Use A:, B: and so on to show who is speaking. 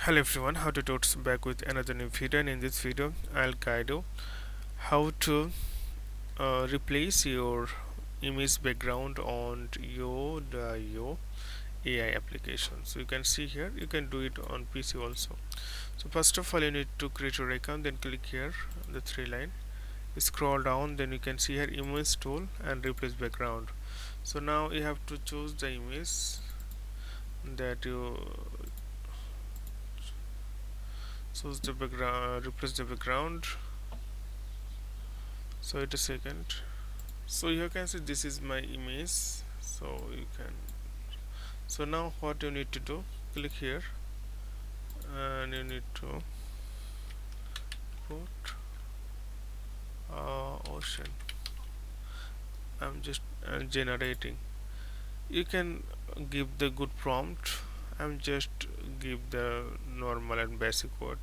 A: Hello everyone, how to Totes back with another new video, and in this video I'll guide you how to replace your image background on Yodayo AI application. So you can see here, you can do it on PC also. So first of all you need to create your account, then click here the three line, scroll down, then you can see here image tool and replace background. So now you have to choose the image that you choose the background, replace the background. So wait a second. So you can see this is my image. So you can, so now what you need to do, click here and you need to put ocean. I'm just generating. You can give the good prompt. I'm just give the normal and basic word.